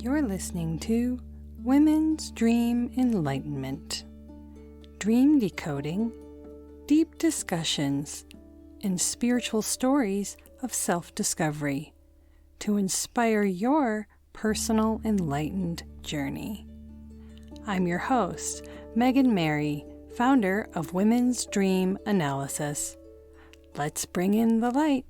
You're listening to Women's Dream Enlightenment. Dream decoding, deep discussions, and spiritual stories of self-discovery to inspire your personal enlightened journey. I'm your host, Megan Mary, founder of Women's Dream Analysis. Let's bring in the light.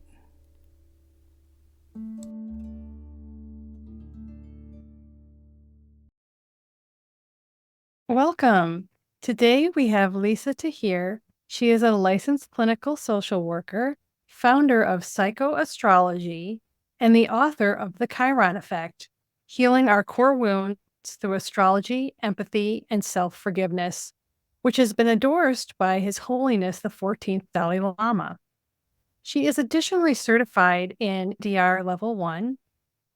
Welcome. Today we have Lisa Tahir. She is a licensed clinical social worker, founder of PsychoAstrology, and the author of The Chiron Effect, Healing Our Core Wounds Through Astrology, Empathy, and Self-Forgiveness, which has been endorsed by His Holiness the 14th Dalai Lama. She is additionally certified in DR Level 1,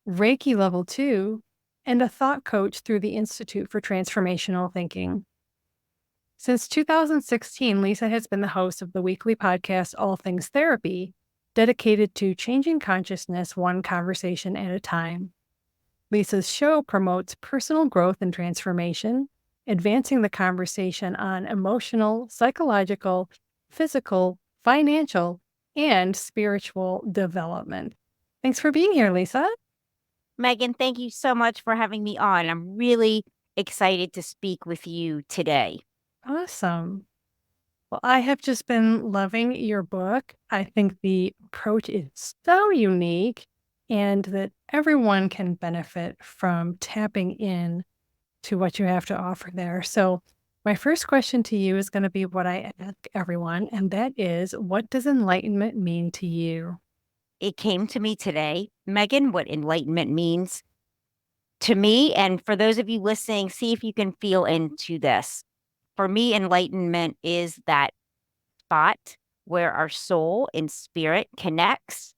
Reiki Level 2, and a thought coach through the Institute for Transformational Thinking. Since 2016, Lisa has been the host of the weekly podcast All Things Therapy, dedicated to changing consciousness one conversation at a time. Lisa's show promotes personal growth and transformation, advancing the conversation on emotional, psychological, physical, financial, and spiritual development. Thanks for being here, Lisa. Megan, thank you so much for having me on. I'm really excited to speak with you today. Awesome. Well, I have just been loving your book. I think the approach is so unique and that everyone can benefit from tapping in to what you have to offer there. So my first question to you is going to be what I ask everyone, and that is, what does enlightenment mean to you? It came to me today, Megan, what enlightenment means to me. And for those of you listening, see if you can feel into this. For me, enlightenment is that spot where our soul and spirit connects.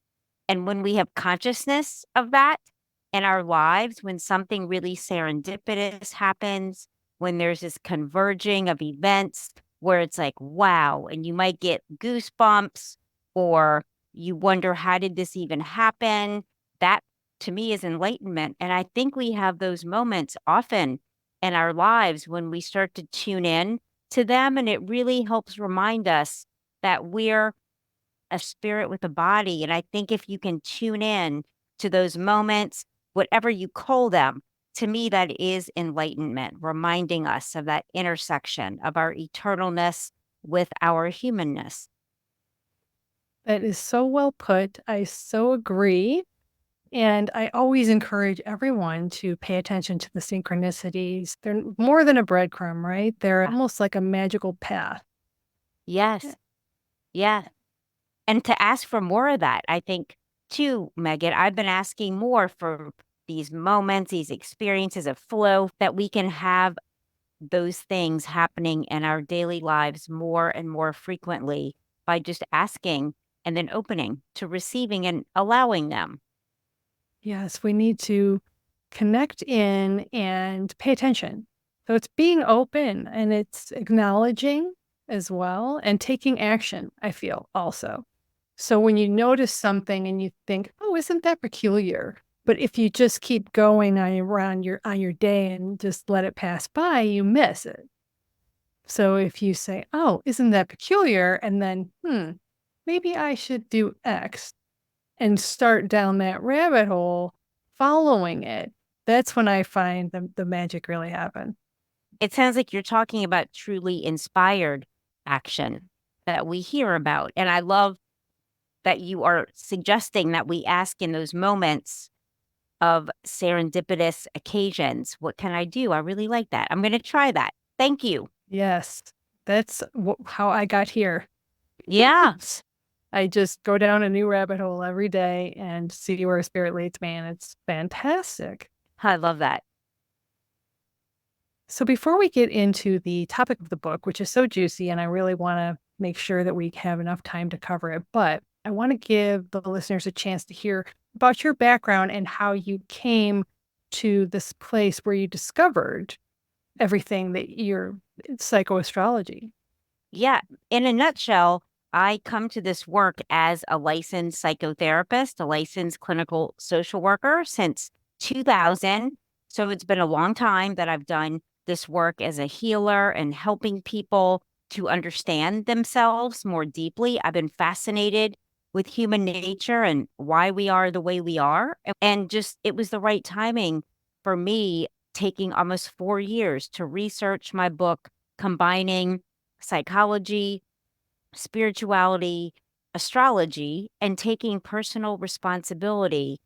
And when we have consciousness of that in our lives, when something really serendipitous happens, when there's this converging of events where it's like, wow, and you might get goosebumps or you wonder, how did this even happen? That to me is enlightenment. And I think we have those moments often in our lives when we start to tune in to them. And it really helps remind us that we're a spirit with a body. And I think if you can tune in to those moments, whatever you call them, to me, that is enlightenment, reminding us of that intersection of our eternalness with our humanness. That is so well put. I so agree. And I always encourage everyone to pay attention to the synchronicities. They're more than a breadcrumb, right? They're almost like a magical path. Yes. Yeah. And to ask for more of that, I think, too, Megan, I've been asking more for these moments, these experiences of flow, that we can have those things happening in our daily lives more and more frequently by just asking and then opening to receiving and allowing them. Yes, we need to connect in and pay attention. So it's being open and it's acknowledging as well and taking action, I feel also. So when you notice something and you think, oh, isn't that peculiar? But if you just keep going on your day and just let it pass by, you miss it. So if you say, oh, isn't that peculiar? And then, maybe I should do X and start down that rabbit hole, following it, that's when I find the magic really happen. It sounds like you're talking about truly inspired action that we hear about. And I love that you are suggesting that we ask in those moments of serendipitous occasions, what can I do? I really like that. I'm going to try that. Thank you. Yes, that's how I got here. Yeah. I just go down a new rabbit hole every day and see where spirit leads me, and it's fantastic. I love that. So before we get into the topic of the book, which is so juicy, and I really want to make sure that we have enough time to cover it, but I want to give the listeners a chance to hear about your background and how you came to this place where you discovered everything that you're psychoastrology. Yeah. In a nutshell, I come to this work as a licensed psychotherapist, a licensed clinical social worker since 2000. So it's been a long time that I've done this work as a healer and helping people to understand themselves more deeply. I've been fascinated with human nature and why we are the way we are. And just it was the right timing for me, taking almost 4 years to research my book, combining psychology, spirituality, astrology, and taking personal responsibility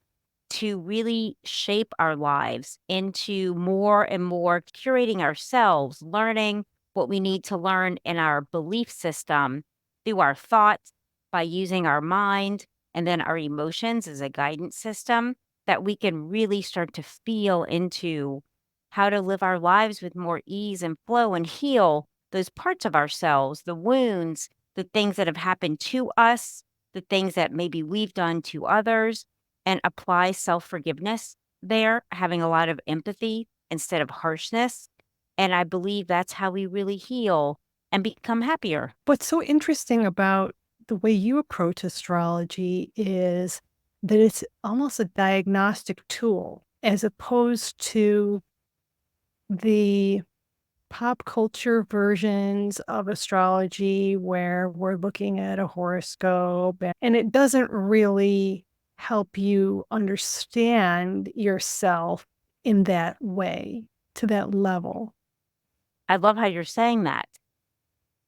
to really shape our lives into more and more curating ourselves, learning what we need to learn in our belief system through our thoughts, by using our mind and then our emotions as a guidance system, that we can really start to feel into how to live our lives with more ease and flow and heal those parts of ourselves, the wounds, the things that have happened to us, the things that maybe we've done to others, and apply self forgiveness there, having a lot of empathy instead of harshness. And I believe that's how we really heal and become happier. What's so interesting about the way you approach astrology is that it's almost a diagnostic tool as opposed to the pop culture versions of astrology where we're looking at a horoscope and it doesn't really help you understand yourself in that way, to that level. I love how you're saying that.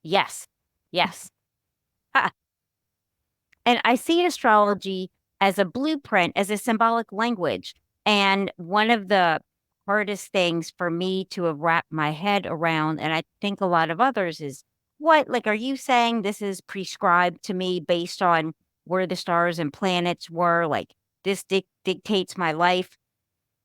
Yes. Yes. And I see astrology as a blueprint, as a symbolic language. And one of the hardest things for me to have wrapped my head around, and I think a lot of others, is what, like, are you saying this is prescribed to me based on where the stars and planets were? Like, this dictates my life?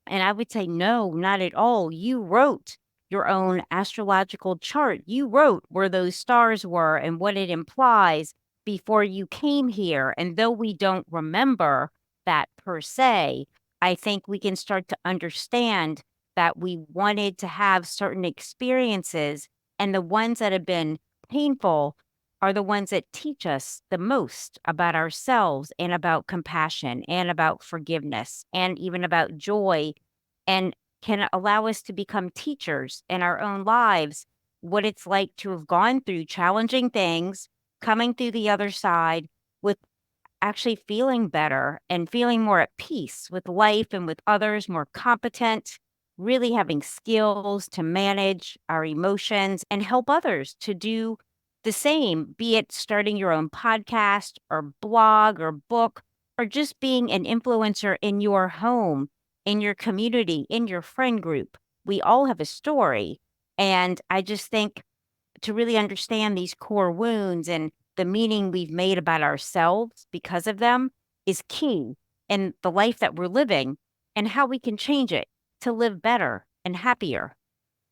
And I would say, no, not at all. You wrote your own astrological chart. You wrote where those stars were and what it implies before you came here. And though we don't remember that per se, I think we can start to understand that we wanted to have certain experiences, and the ones that have been painful are the ones that teach us the most about ourselves and about compassion and about forgiveness and even about joy, and can allow us to become teachers in our own lives, what it's like to have gone through challenging things, coming through the other side with actually feeling better and feeling more at peace with life and with others, more competent, really having skills to manage our emotions and help others to do the same, be it starting your own podcast or blog or book, or just being an influencer in your home, in your community, in your friend group. We all have a story. And I just think to really understand these core wounds and the meaning we've made about ourselves because of them is key in the life that we're living and how we can change it to live better and happier.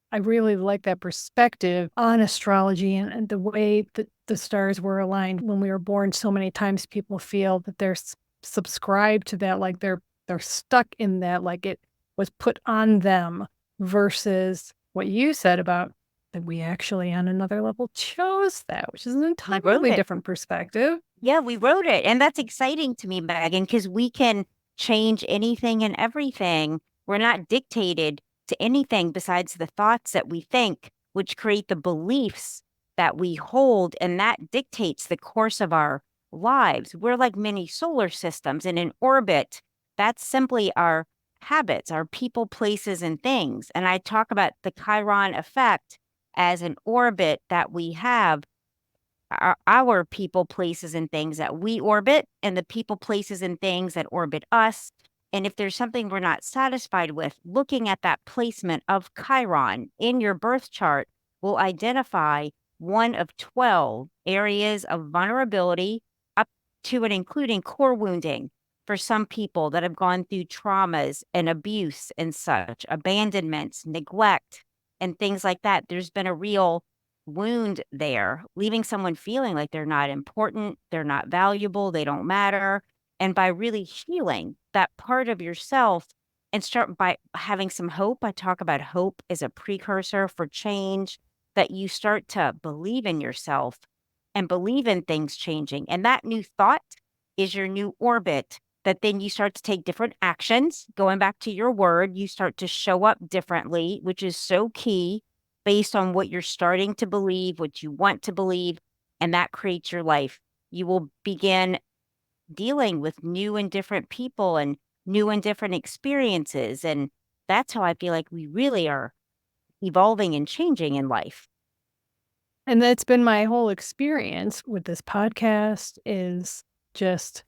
I really like that perspective on astrology and the way that the stars were aligned when we were born. So many times people feel that they're subscribed to that, like they're stuck in that, like it was put on them, versus what you said about that we actually on another level chose that, which is an We wrote entirely it. different perspective. Yeah, we wrote it. And that's exciting to me, Megan, because we can change anything and everything. We're not dictated to anything besides the thoughts that we think, which create the beliefs that we hold. And that dictates the course of our lives. We're like mini solar systems in an orbit. That's simply our habits, our people, places, and things. And I talk about the Chiron effect as an orbit that we have, our people, places, and things that we orbit, and the people, places, and things that orbit us. And if there's something we're not satisfied with, looking at that placement of Chiron in your birth chart will identify one of 12 areas of vulnerability, up to and including core wounding for some people that have gone through traumas and abuse and such, abandonments, neglect, and things like that. There's been a real wound there, leaving someone feeling like they're not important, they're not valuable, they don't matter. And by really healing that part of yourself and start by having some hope, I talk about hope as a precursor for change, that you start to believe in yourself and believe in things changing. And that new thought is your new orbit that then you start to take different actions. Going back to your word, you start to show up differently, which is so key based on what you're starting to believe, what you want to believe, and that creates your life. You will begin dealing with new and different people and new and different experiences. And that's how I feel like we really are evolving and changing in life. And that's been my whole experience with this podcast is just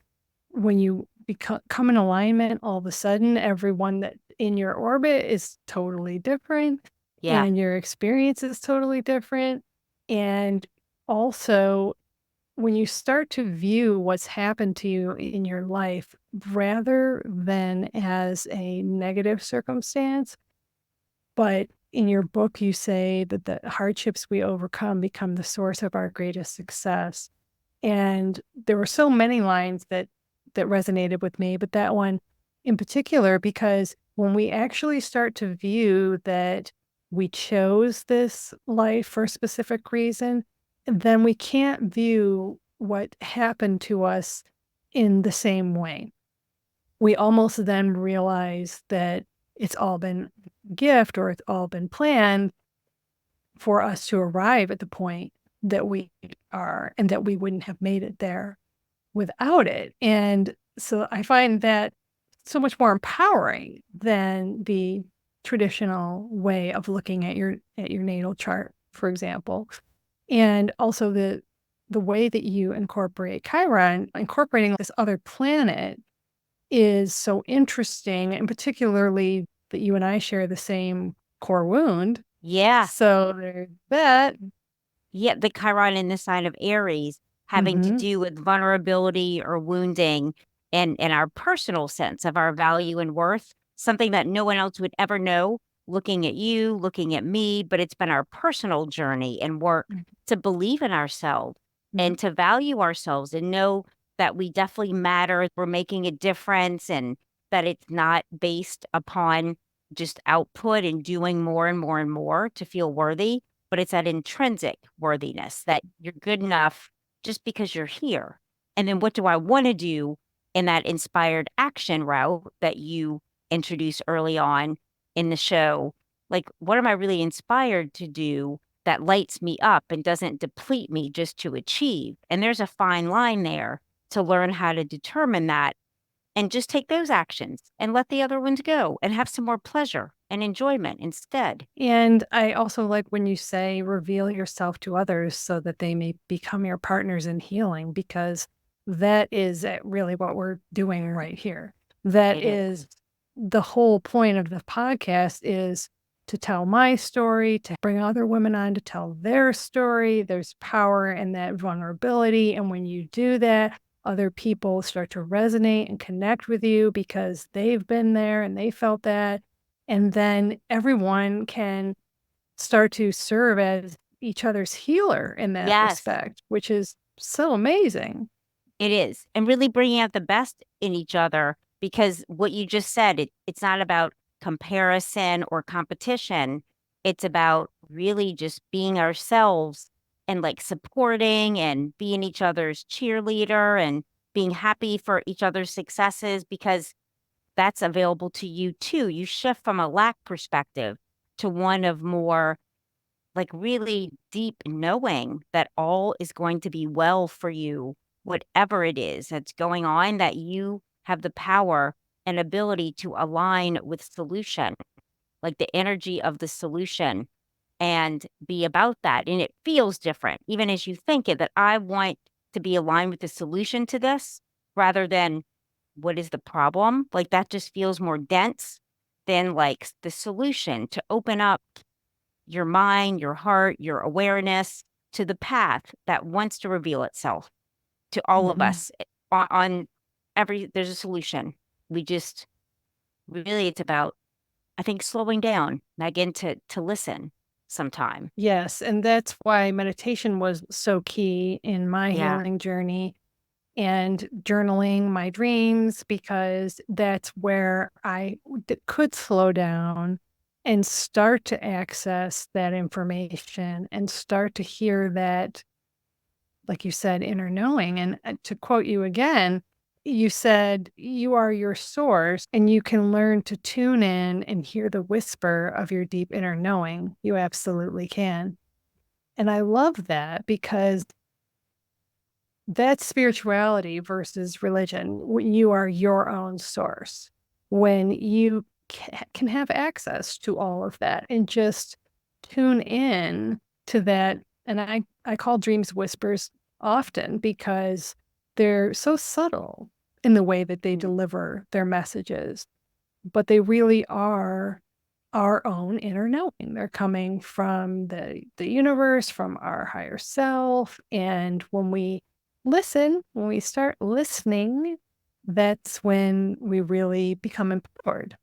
when you come in alignment, all of a sudden, everyone that in your orbit is totally different Yeah. and your experience is totally different. And also, when you start to view what's happened to you in your life rather than as a negative circumstance, but in your book, you say that the hardships we overcome become the source of our greatest success. And there were so many lines that resonated with me, but that one in particular, because when we actually start to view that we chose this life for a specific reason, then we can't view what happened to us in the same way. We almost then realize that it's all been gift or it's all been planned for us to arrive at the point that we are and that we wouldn't have made it there without it. And so I find that so much more empowering than the traditional way of looking at your natal chart, for example. And also the way that you incorporate Chiron, incorporating this other planet is so interesting, and particularly that you and I share the same core wound. Yeah. So there's that. Yeah. The Chiron in the sign of Aries having to Mhm. do with vulnerability or wounding and our personal sense of our value and worth, something that no one else would ever know looking at you, looking at me, but it's been our personal journey and work Mm, to believe in ourselves yep. and to value ourselves and know that we definitely matter. We're making a difference and that it's not based upon just output and doing more and more and more to feel worthy, but it's that intrinsic worthiness that you're good enough just because you're here. And then what do I want to do in that inspired action route that you introduced early on in the show? Like, what am I really inspired to do that lights me up and doesn't deplete me just to achieve? And there's a fine line there to learn how to determine that and just take those actions and let the other ones go and have some more pleasure and enjoyment instead. And I also like when you say reveal yourself to others so that they may become your partners in healing, because that is really what we're doing right here. That It is. is the whole point of the podcast is to tell my story, to bring other women on to tell their story. There's power in that vulnerability. And when you do that, other people start to resonate and connect with you because they've been there and they felt that. And then everyone can start to serve as each other's healer in that Yes. respect, which is so amazing. It is. And really bringing out the best in each other because what you just said, it's not about comparison or competition. It's about really just being ourselves and like supporting and being each other's cheerleader and being happy for each other's successes because that's available to you too. You shift from a lack perspective to one of more like really deep knowing that all is going to be well for you, whatever it is that's going on, that you have the power and ability to align with solution, like the energy of the solution and be about that. And it feels different, even as you think it, that I want to be aligned with the solution to this rather than what is the problem. Like that just feels more dense than like the solution to open up your mind, your heart, your awareness to the path that wants to reveal itself to all of Mhm. us on every there's a solution. We just really it's about I think slowing down, Megan, to listen sometime. Yes, and that's why meditation was so key in my Yeah. healing journey and journaling my dreams, because that's where could slow down and start to access that information and start to hear that, like you said, inner knowing. And to quote you again, you said you are your source and you can learn to tune in and hear the whisper of your deep inner knowing. You absolutely can. And I love that because that's spirituality versus religion. When you are your own source, when you can have access to all of that and just tune in to that. And I call dreams whispers often because they're so subtle in the way that they Mm. deliver their messages, but they really are our own inner knowing. They're coming from the universe, from our higher self. And when we listen, when we start listening, that's when we really become empowered.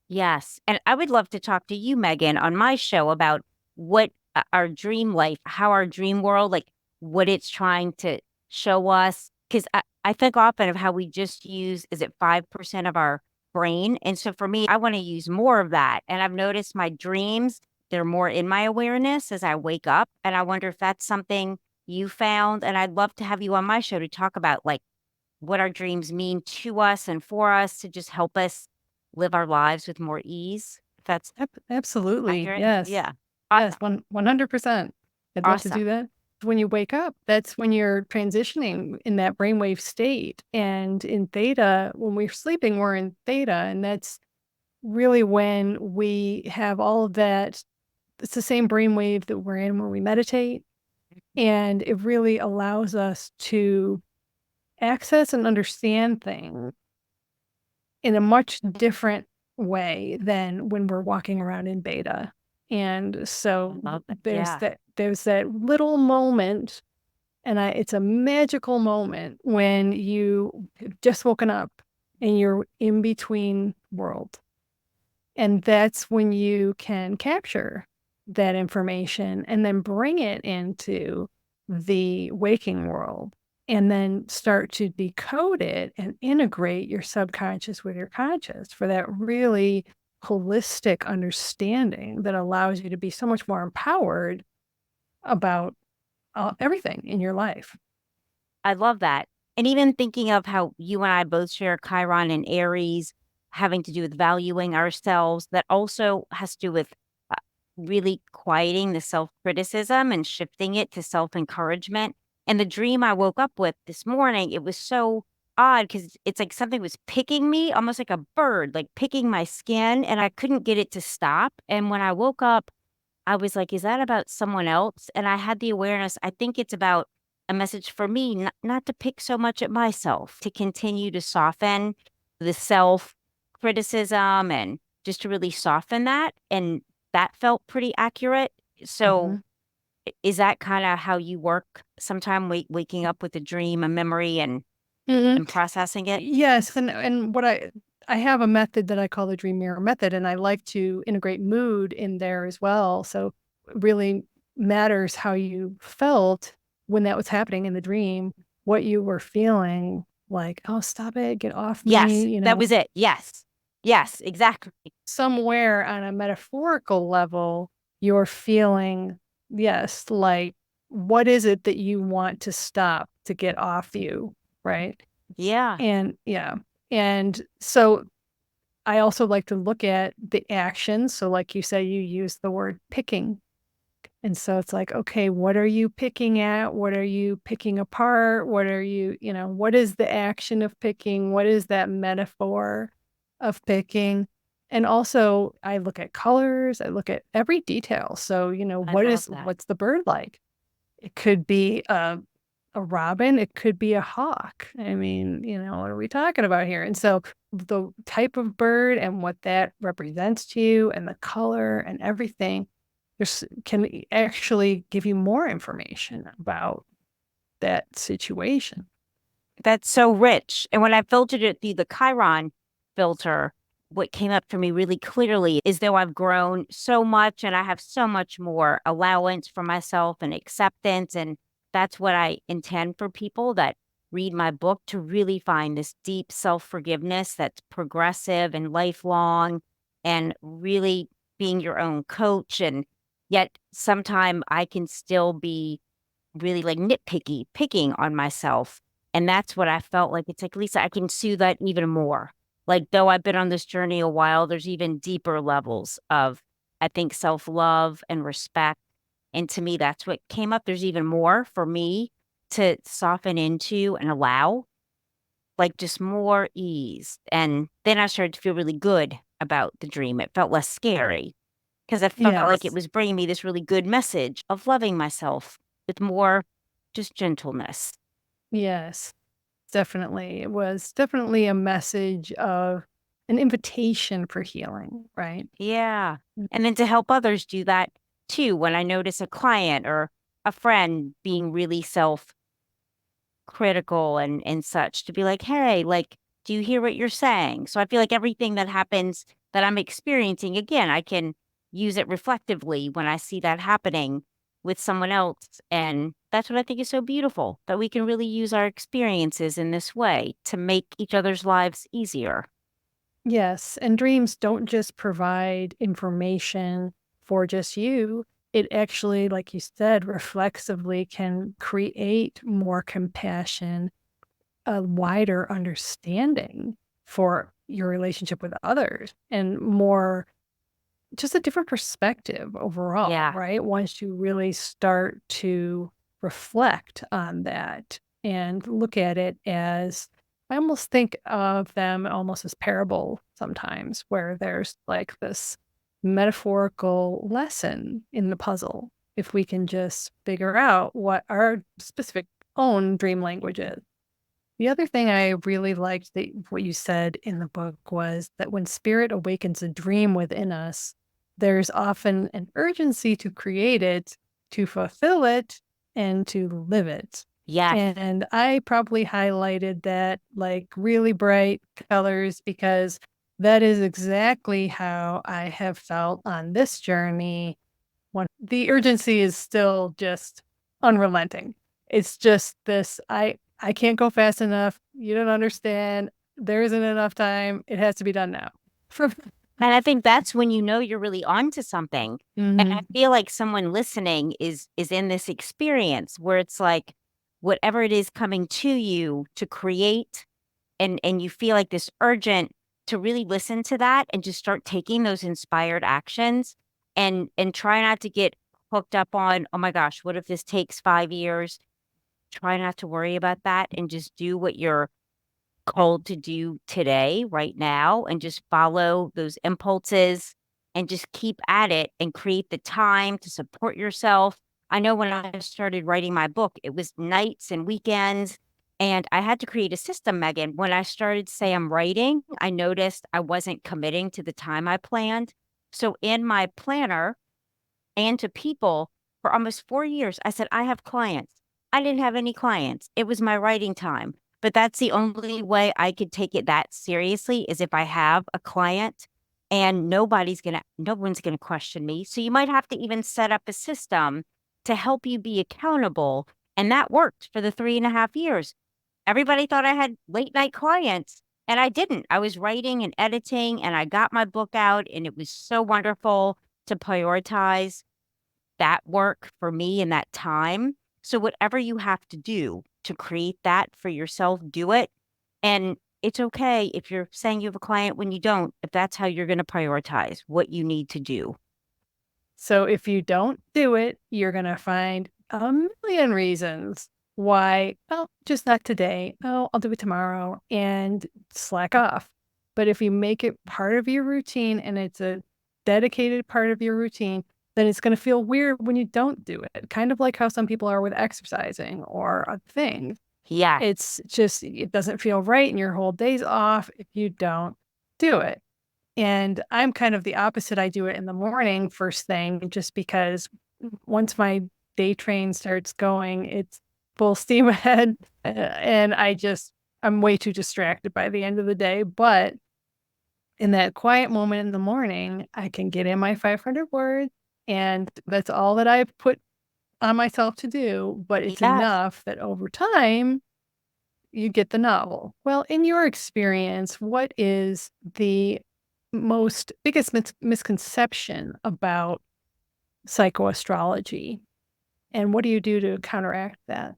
Yes. And I would love to talk to you, Megan, on my show about what our dream life, how our dream world, like what it's trying to show us. Because I think often of how we just use, is it 5% of our brain? And so for me, I want to use more of that. And I've noticed my dreams, they're more in my awareness as I wake up. And I wonder if that's something you found. And I'd love to have you on my show to talk about like what our dreams mean to us and for us to just help us live our lives with more ease. If that's Absolutely. accurate. Yes. Yeah. Yes. Awesome. 100%. I'd love to Awesome. do that. When you wake up, that's when you're transitioning in that brainwave state. And in theta, when we're sleeping, we're in theta. And that's really when we have all of that. It's the same brainwave that we're in when we meditate. And it really allows us to access and understand things in a much different way than when we're walking around in beta. And so I love it. there's Yeah. that little moment, and it's a magical moment when you have just woken up and you're in between worlds. And that's when you can capture that information and then bring it into the waking world and then start to decode it and integrate your subconscious with your conscious for that really holistic understanding that allows you to be so much more empowered about everything in your life. I love that. And even thinking of how you and I both share Chiron and Aries having to do with valuing ourselves, that also has to do with uh, really quieting the self criticism and shifting it to self encouragement. And the dream I woke up with this morning, it was so odd because it's like something was picking me, almost like a bird, like picking my skin, and I couldn't get it to stop. And when I woke up, I was like, "Is that about someone else?" And I had the awareness, I think it's about a message for me, not to pick so much at myself, to continue to soften the self-criticism and just to really soften that, and that felt pretty accurate. So, Mhm. is that kinda how you work sometime, waking up with a dream, a memory, Mhm. and processing it? Yes, and what I have a method that I call the dream mirror method, and I like to integrate mood in there as well. So it really matters how you felt when that was happening in the dream, what you were feeling like, oh, stop it, get off me, Yes, that was it. Yes. Yes, exactly. somewhere on a metaphorical level, you're feeling, yes, like what is it that you want to stop to get off you, right? Yeah, And yeah. And so I also like to look at the actions. So, like you say, you use the word picking. And so it's like, okay, what are you picking at? What are you picking apart? What are you, what is the action of picking? What is that metaphor of picking? And also, I look at colors, I look at every detail. So, I love that. what's the bird like? It could be a robin, it could be a hawk. I mean, what are we talking about here? And so the type of bird and what that represents to you and the color and everything can actually give you more information about that situation. That's so rich. And when I filtered it through the Chiron filter, what came up for me really clearly is though I've grown so much and I have so much more allowance for myself and acceptance. And that's what I intend for people that read my book, to really find this deep self forgiveness that's progressive and lifelong, and really being your own coach. And yet, sometime I can still be really like nitpicky, picking on myself. And that's what I felt like. It's like, Lisa, I can see that even more. Like, though I've been on this journey a while, there's even deeper levels of, I think, self-love and respect. And to me, that's what came up. There's even more for me to soften into and allow, like just more ease. And then I started to feel really good about the dream. It felt less scary because I felt like it Yes. was bringing me this really good message of loving myself with more just gentleness. Yes. Definitely. It was definitely a message of an invitation for healing, right? Yeah. And then to help others do that too, when I notice a client or a friend being really self critical and such, to be like, hey, like, do you hear what you're saying? So I feel like everything that happens that I'm experiencing, again, I can use it reflectively when I see that happening with someone else. And that's what I think is so beautiful, that we can really use our experiences in this way to make each other's lives easier. Yes. And dreams don't just provide information for just you. It actually, like you said, reflexively can create more compassion, a wider understanding for your relationship with others, and more just a different perspective overall, Yeah. right? Once you really start to reflect on that and look at it as, I almost think of them almost as parable sometimes, where there's like this metaphorical lesson in the puzzle. If we can just figure out what our specific own dream language is. The other thing I really liked that what you said in the book was that when spirit awakens a dream within us, there's often an urgency to create it, to fulfill it, and to live it. Yes. And I probably highlighted that like really bright colors because that is exactly how I have felt on this journey. When the urgency is still just unrelenting. It's just this, I can't go fast enough. You don't understand. There isn't enough time. It has to be done now. And I think that's when you know you're really onto something. And I Mhm. feel like someone listening is in this experience where it's like whatever it is coming to you to create, and you feel like this urgent to really listen to that and just start taking those inspired actions, and try not to get hooked up on, oh my gosh, what if this takes 5 years? Try not to worry about that and just do what you're called to do today, right now, and just follow those impulses and just keep at it and create the time to support yourself. I know when I started writing my book, it was nights and weekends, and I had to create a system, Megan. When I started to say I'm writing, I noticed I wasn't committing to the time I planned. So in my planner and to people for almost 4 years, I said, I have clients. I didn't have any clients. It was my writing time. But that's the only way I could take it that seriously is if I have a client and no one's gonna question me. So you might have to even set up a system to help you be accountable. And that worked for the 3.5 years. Everybody thought I had late night clients, and I didn't. I was writing and editing, and I got my book out, and it was so wonderful to prioritize that work for me in that time. So whatever you have to do to create that for yourself, do it. And it's okay if you're saying you have a client when you don't, if that's how you're going to prioritize what you need to do. So if you don't do it, you're going to find a million reasons why, oh, just not today. Oh, I'll do it tomorrow and slack off. But if you make it part of your routine and it's a dedicated part of your routine, then it's going to feel weird when you don't do it. Kind of like how some people are with exercising or other things. Yes. It's just, it doesn't feel right and your whole day's off if you don't do it. And I'm kind of the opposite. I do it in the morning first thing, just because once my day train starts going, it's full steam ahead. And I'm way too distracted by the end of the day. But in that quiet moment in the morning, I can get in my 500 words. And that's all that I've put on myself to do. But it's Yes. enough that over time, you get the novel. Well, in your experience, what is the most biggest misconception about psychoastrology, and what do you do to counteract that?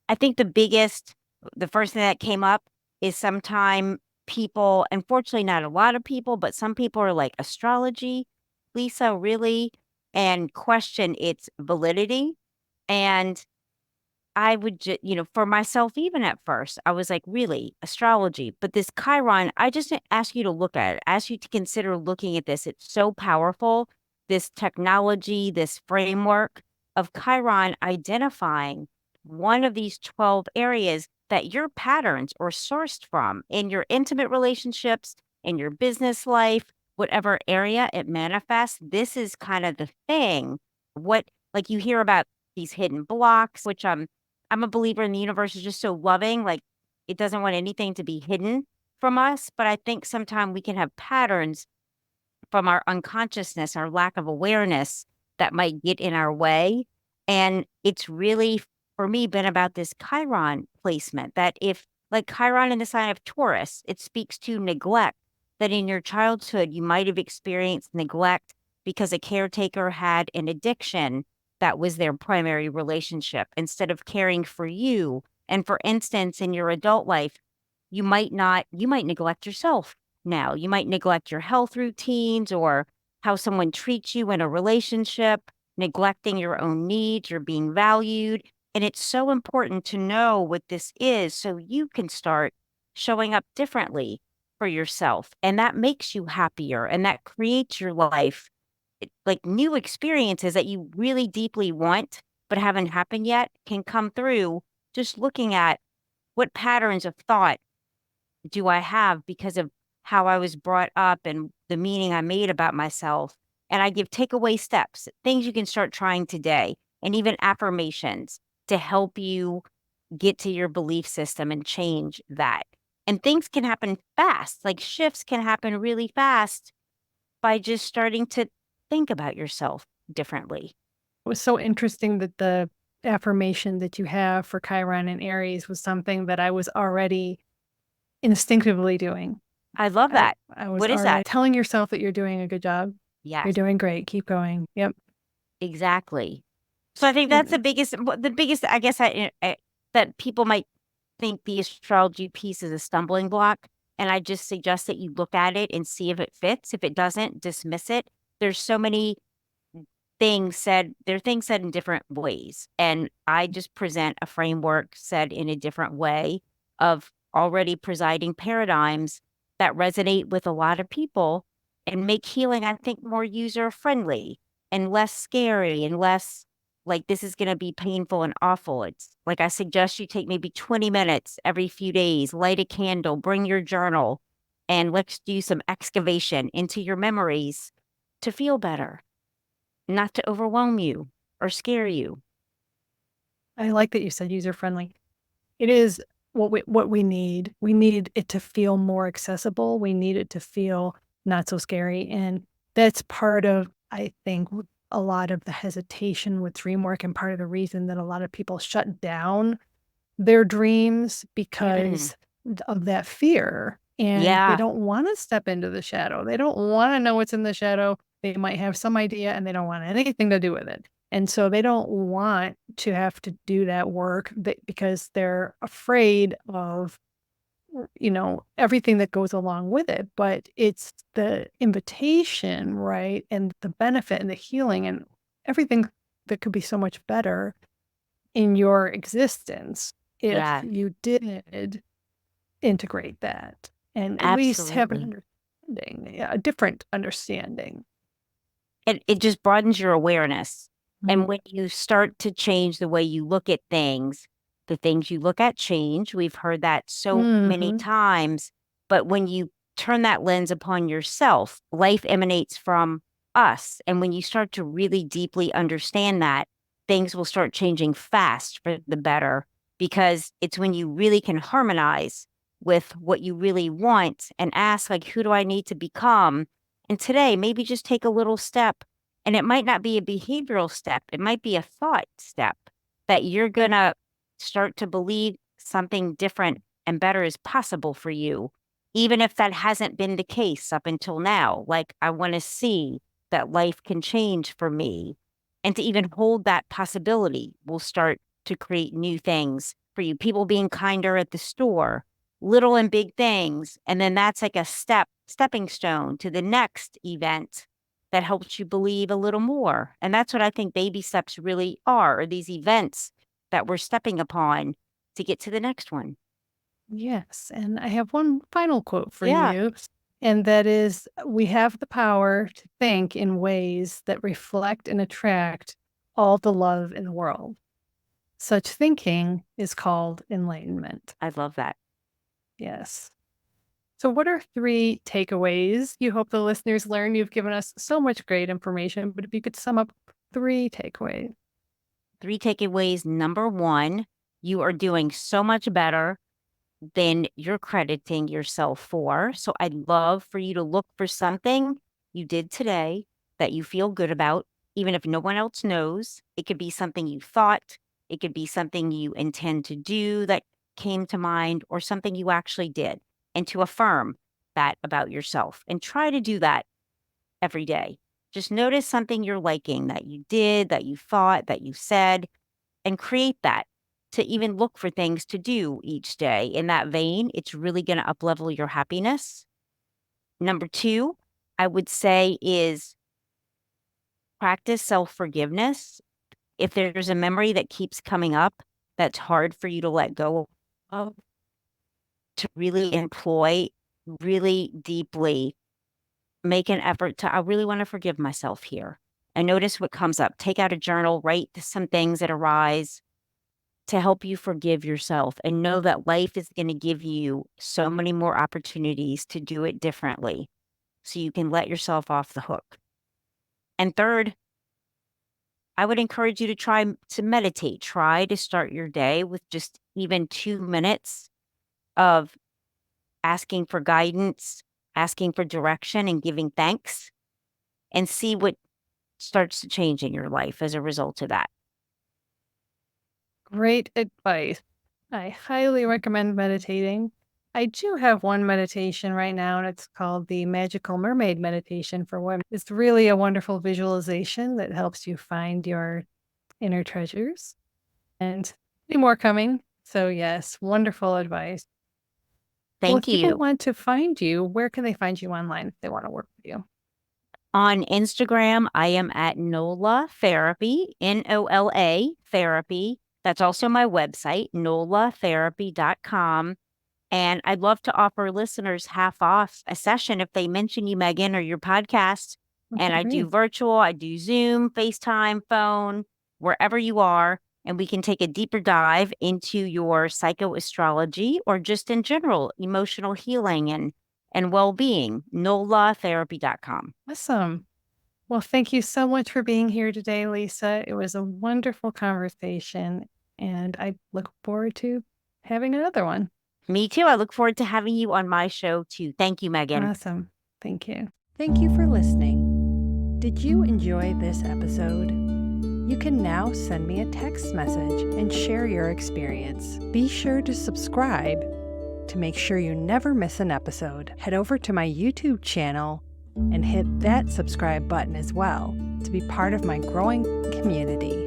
I think the biggest The first thing that came up is sometime people, unfortunately, not a lot of people, but some people are like, astrology, Lisa, really? And question its validity. And I would just, for myself, even at first, I was like, really, astrology. But this Chiron, I just ask you to look at it, ask you to consider looking at this. It's so powerful. This technology, this framework of Chiron identifying one of these 12 areas that your patterns are sourced from in your intimate relationships, in your business life, whatever area it manifests. This is kind of the thing. What, like you hear about these hidden blocks, which I'm a believer in the universe is just so loving, like it doesn't want anything to be hidden from us. But I think sometimes we can have patterns from our unconsciousness, our lack of awareness that might get in our way. And it's really, for me, been about this Chiron placement that if, like Chiron in the sign of Taurus, it speaks to neglect, that in your childhood, you might have experienced neglect because a caretaker had an addiction that was their primary relationship instead of caring for you. And for instance, in your adult life, you might neglect yourself now. You might neglect your health routines or how someone treats you in a relationship, neglecting your own needs, you're being valued. And it's so important to know what this is so you can start showing up differently for yourself. And that makes you happier and that creates your life like new experiences that you really deeply want but haven't happened yet can come through just looking at what patterns of thought do I have because of how I was brought up and the meaning I made about myself. And I give takeaway steps, things you can start trying today, and even affirmations to help you get to your belief system and change that. And things can happen fast, like shifts can happen really fast by just starting to think about yourself differently. It was so interesting that the affirmation that you have for Chiron and Aries was something that I was already instinctively doing. I love that. I was What is already that? telling yourself that you're doing a good job. You're Yes, doing great. Keep going. Yep. exactly. So I think that's And the biggest, I guess, that people might think the astrology piece is a stumbling block. And I just suggest that you look at it and see if it fits. If it doesn't, dismiss it. There's so many there are things said in different ways. And I just present a framework said in a different way of already presiding paradigms that resonate with a lot of people and make healing, I think, more user friendly and less scary and less like this is going to be painful and awful. It's like I suggest you take maybe 20 minutes every few days, light a candle, bring your journal, and let's do some excavation into your memories to feel better, not to overwhelm you or scare you. I like that you said user friendly. It is what we need. We need it to feel more accessible. We need it to feel not so scary. And that's part of, I think, a lot of the hesitation with dream work and part of the reason that a lot of people shut down their dreams Mm, because of that fear. And they yeah, don't want to step into the shadow. They don't want to know what's in the shadow. They might have some idea and they don't want anything to do with it. And so they don't want to have to do that work because they're afraid of, everything that goes along with it. But it's the invitation, right? And the benefit and the healing and everything that could be so much better in your existence if yeah, you did integrate that and at least have absolutely. an understanding, yeah, a different understanding. It just broadens your awareness. Mhm. And when you start to change the way you look at things, the things you look at change. We've heard that so many Mhm. times. But when you turn that lens upon yourself, life emanates from us. And when you start to really deeply understand that, things will start changing fast for the better because it's when you really can harmonize with what you really want and ask, like, who do I need to become? And today, maybe just take a little step. And it might not be a behavioral step, it might be a thought step that you're going to start to believe something different and better is possible for you, even if that hasn't been the case up until now. Like, I want to see that life can change for me. And to even hold that possibility will start to create new things for you. People being kinder at the store, little and big things. And then that's like a stepping stone to the next event that helps you believe a little more. And that's what I think baby steps really are these events that we're stepping upon to get to the next one. Yes. And I have one final quote for Yeah. you. And that is, we have the power to think in ways that reflect and attract all the love in the world. Such thinking is called enlightenment. I love that. Yes. So, what are 3 takeaways you hope the listeners learn? You've given us so much great information, but if you could sum up 3 takeaways. 3 takeaways. Number 1, you are doing so much better than you're crediting yourself for. So I'd love for you to look for something you did today that you feel good about, even if no one else knows. It could be something you thought, it could be something you intend to do that came to mind, or something you actually did, and to affirm that about yourself. And try to do that every day. Just notice something you're liking that you did, that you thought, that you said, and create that to even look for things to do each day. In that vein, it's really going to uplevel your happiness. Number 2, I would say, is practice self-forgiveness. If there's a memory that keeps coming up that's hard for you to let go of, to really employ, really deeply make an effort to, I really want to forgive myself here. And notice what comes up. Take out a journal, write some things that arise to help you forgive yourself, and know that life is going to give you so many more opportunities to do it differently so you can let yourself off the hook. And third, I would encourage you to try to meditate. Try to start your day with just even 2 minutes of asking for guidance, asking for direction, and giving thanks, and see what starts to change in your life as a result of that. Great advice. I highly recommend meditating. I do have one meditation right now, and it's called the Magical Mermaid Meditation for Women. It's really a wonderful visualization that helps you find your inner treasures. And many more coming. So, yes, wonderful advice. Well, if Thank people you. want to find you, where can they find you online if they want to work with you? On Instagram, I am at NOLA Therapy, NOLA Therapy. That's also my website, nolatherapy.com. And I'd love to offer listeners half off a session if they mention you, Megan, or your podcast. And I do Great. virtual, I do Zoom, FaceTime, phone, wherever you are. And we can take a deeper dive into your psychoastrology, or just in general, emotional healing and well-being, nolatherapy.com. Awesome. Well, thank you so much for being here today, Lisa. It was a wonderful conversation, and I look forward to having another one. Me too. I look forward to having you on my show too. Thank you, Megan. Awesome. Thank you. Thank you for listening. Did you enjoy this episode? You can now send me a text message and share your experience. Be sure to subscribe to make sure you never miss an episode. Head over to my YouTube channel and hit that subscribe button as well to be part of my growing community.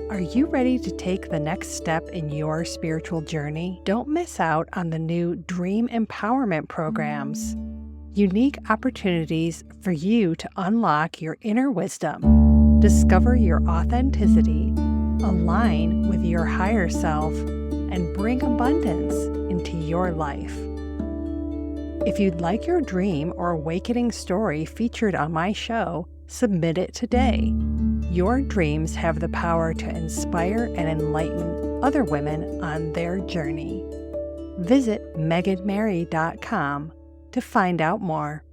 Are you ready to take the next step in your spiritual journey? Don't miss out on the new Dream Empowerment programs. Unique opportunities for you to unlock your inner wisdom, discover your authenticity, align with your higher self, and bring abundance into your life. If you'd like your dream or awakening story featured on my show, submit it today. Your dreams have the power to inspire and enlighten other women on their journey. Visit meganmary.com to find out more.